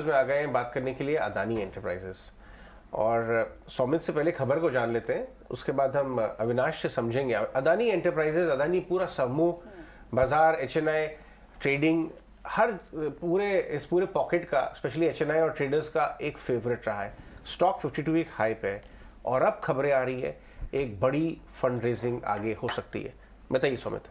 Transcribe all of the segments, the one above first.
में आ गए हैं बात करने के लिए अदानी एंटरप्राइजेस। और सौमित से पहले खबर को जान लेते हैं, उसके बाद हम अविनाश से समझेंगे। अदानी एंटरप्राइजेस, अदानी पूरा समूह, बाजार, एचएनआई, ट्रेडिंग, हर इस पूरे पॉकेट का, स्पेशली एचएनआई और ट्रेडर्स का एक फेवरेट रहा है। स्टॉक 52 वीक हाई पे है और अब खबरें आ रही है एक बड़ी फंड रेजिंग आगे हो सकती है। बताइए सौमित।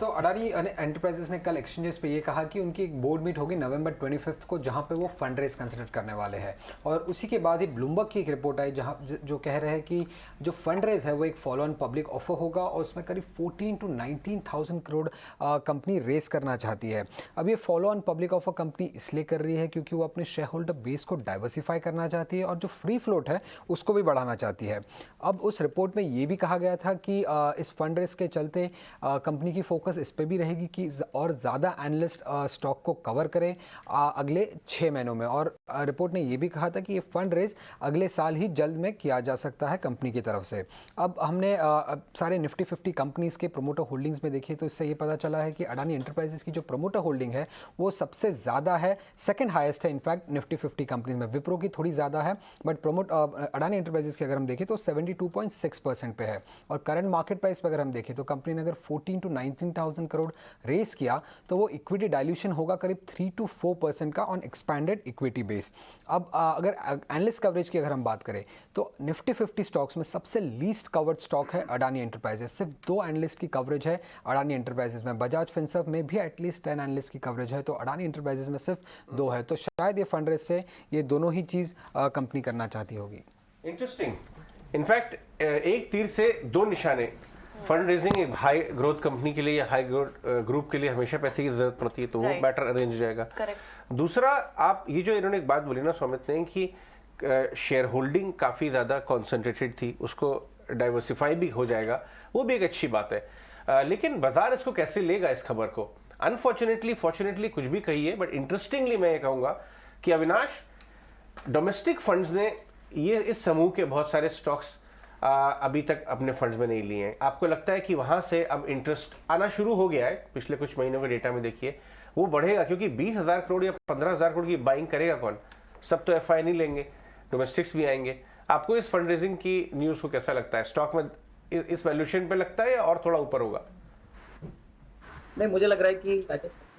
तो अडानी एंटरप्राइजेस ने कल एक्सचेंजेस पे ये कहा कि उनकी एक बोर्ड मीट होगी नवंबर 25 को, जहां पे वो फंड रेज कंसिडर करने वाले हैं। और उसी के बाद ही ब्लूमबर्ग की एक रिपोर्ट आई जहां जो कह रहे हैं कि जो फंड रेज है वो एक फॉलो ऑन पब्लिक ऑफर होगा और उसमें करीब 14 to 19,000 करोड़ कंपनी रेज करना चाहती है। अब ये follow on public offer company इसलिए कर रही है क्योंकि वो अपने शेयर होल्डर बेस को डाइवर्सिफाई करना चाहती है और जो फ्री फ्लोट है उसको भी बढ़ाना चाहती है। अब उस रिपोर्ट में ये भी कहा गया था कि इस फंड रेज के चलते कंपनी की फोकस इस पे भी रहेगी कि और ज़्यादा एनालिस्ट स्टॉक को कवर करें अगले 6 महीनों में। और रिपोर्ट ने ये भी कहा था कि ये फंड रेज अगले साल ही जल्द में किया जा सकता है कंपनी की तरफ से। अब हमने सारे निफ्टी 50 कंपनीज के प्रोमोटर होल्डिंग्स में देखिए तो इससे ये पता चला है कि अडानी एंटरप्राइजेस की जो प्रोमोटर होल्डिंग है वो सबसे ज़्यादा है, सेकेंड हाइस्ट है इनफैक्ट निफ्टी 50 कंपनीज में। विप्रो की थोड़ी ज़्यादा है, बट अडानी एंटरप्राइजेस की अगर हम देखें तो 72.6% पे है। और करंट मार्केट प्राइस पर अगर हम देखें तो कंपनी ने अगर 14 to 19,000 करोड़ रेस किया तो वो इक्विटी डाइल्यूशन होगा करीब 3 to 4% का ऑन एक्सपैंडेड इक्विटी बेस। अब अगर एनालिस्ट कवरेज की अगर हम बात करें तो निफ्टी 50 स्टॉक्स में सबसे लीस्ट कवर्ड स्टॉक है अडानी एंटरप्राइजेस। सिर्फ 2 एनालिस्ट की कवरेज है अडानी एंटरप्राइजेस में। बजाज फिनसर्व में भी एटलीस्ट 10 एनालिस्ट की कवरेज है, तो अडानी एंटरप्राइजेस में सिर्फ 2 है। तो शायद ये फंड रेस से ये दोनों ही चीज कंपनी करना चाहती होगी। इंटरेस्टिंग। इनफैक्ट एक तीर से 2 निशाने। फंड रेजिंग एक हाई ग्रोथ कंपनी के लिए या हाई ग्रोथ ग्रुप के लिए हमेशा पैसे की जरूरत पड़ती है, तो वो बेटर अरेंज हो जाएगा। दूसरा, आप ये जो इन्होंने एक बात बोली ना सौमित ने कि शेयर होल्डिंग काफी ज्यादा कॉन्सेंट्रेटेड थी, उसको डाइवर्सिफाई भी हो जाएगा, वो भी एक अच्छी बात है। लेकिन बाजार इसको कैसे लेगा इस खबर को? अनफॉर्चुनेटली, फॉर्चुनेटली कुछ भी कहिए, बट इंटरेस्टिंगली मैं ये कहूंगा कि अविनाश, डोमेस्टिक फंड्स ने ये इस समूह के बहुत सारे स्टॉक्स अभी तक अपने फंड्स में नहीं लिए हैं। आपको लगता है कि वहां से अब इंटरेस्ट आना शुरू हो गया है? पिछले कुछ महीनों के डेटा में देखिए वो बढ़ेगा, क्योंकि 20,000 करोड़ या 15,000 करोड़ की बाइंग करेगा कौन? सब तो एफआई नहीं लेंगे, डोमेस्टिक्स भी आएंगे। आपको इस फंड रेजिंग की न्यूज को कैसा लगता है? स्टॉक में इस वैल्यूएशन पे लगता है या और थोड़ा ऊपर होगा? नहीं, मुझे लग रहा है कि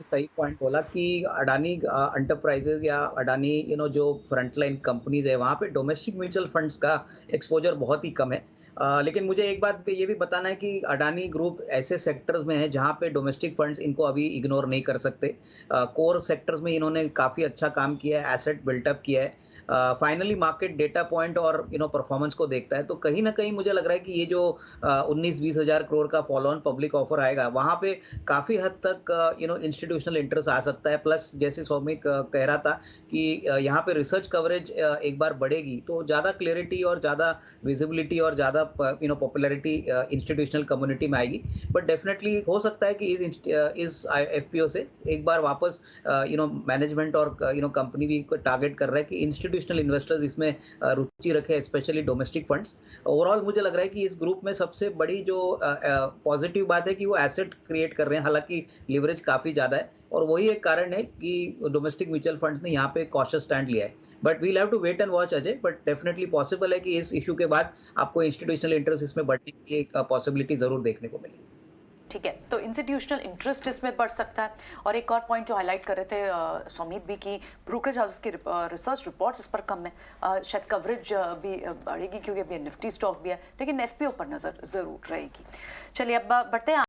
सही पॉइंट बोला कि अडानी एंटरप्राइजेज या अडानी जो फ्रंटलाइन कंपनीज है वहाँ पे डोमेस्टिक म्यूचुअल फंड्स का एक्सपोजर बहुत ही कम है। लेकिन मुझे एक बात पे ये भी बताना है कि अडानी ग्रुप ऐसे सेक्टर्स में है जहाँ पे डोमेस्टिक फंड्स इनको अभी इग्नोर नहीं कर सकते। कोर सेक्टर्स में इन्होंने काफ़ी अच्छा काम किया है, एसेट बिल्टअप किया है। फाइनली मार्केट डेटा पॉइंट और परफॉर्मेंस को देखता है, तो कहीं ना कहीं मुझे लग रहा है कि ये जो 19-20 हजार करोड़ का फॉलो ऑन पब्लिक ऑफर आएगा वहां पे काफी हद तक इंस्टीट्यूशनल इंटरेस्ट आ सकता है। प्लस जैसे सौमिक कह रहा था कि यहाँ पे रिसर्च कवरेज एक बार बढ़ेगी तो ज्यादा क्लियरिटी और ज्यादा विजिबिलिटी और ज्यादा पॉपुलैरिटी इंस्टीट्यूशनल कम्युनिटी में आएगी। बट डेफिनेटली हो सकता है कि इस एफपीओ से एक बार वापस मैनेजमेंट और कंपनी भी टारगेट कर रहा है कि इंस्टीट्यूशनल इन्वेस्टर्स इसमें रुचि रखे, स्पेशली डोमेस्टिक फंड्स। ओवरऑल मुझे लग रहा है कि इस ग्रुप में सबसे बड़ी जो पॉजिटिव बात है कि वो एसेट क्रिएट कर रहे हैं, हालांकि लिवरेज काफी ज्यादा है और वही एक कारण है कि डोमेस्टिक म्यूचुअल फंड्स ने यहाँ पे कॉशियस स्टैंड लिया है। But we'll have to wait and watch Ajay, but definitely possible है कि इस इशू के बाद आपको इंस्टीट्यूशनल इंटरेस्ट इसमें बढ़ने की एक पॉसिबिलिटी जरूर देखने को मिलेगी। ठीक है, तो इंस्टीट्यूशनल इंटरेस्ट इसमें बढ़ सकता है। और एक और पॉइंट जो हाईलाइट कर रहे थे सौमित भी कि ब्रोकरेज हाउस की रिसर्च रिपोर्ट्स इस पर कम है, शायद कवरेज भी बढ़ेगी क्योंकि अभी निफ्टी स्टॉक भी है, लेकिन एफपीओ पर नजर जरूर रहेगी। चलिए अब बढ़ते हैं।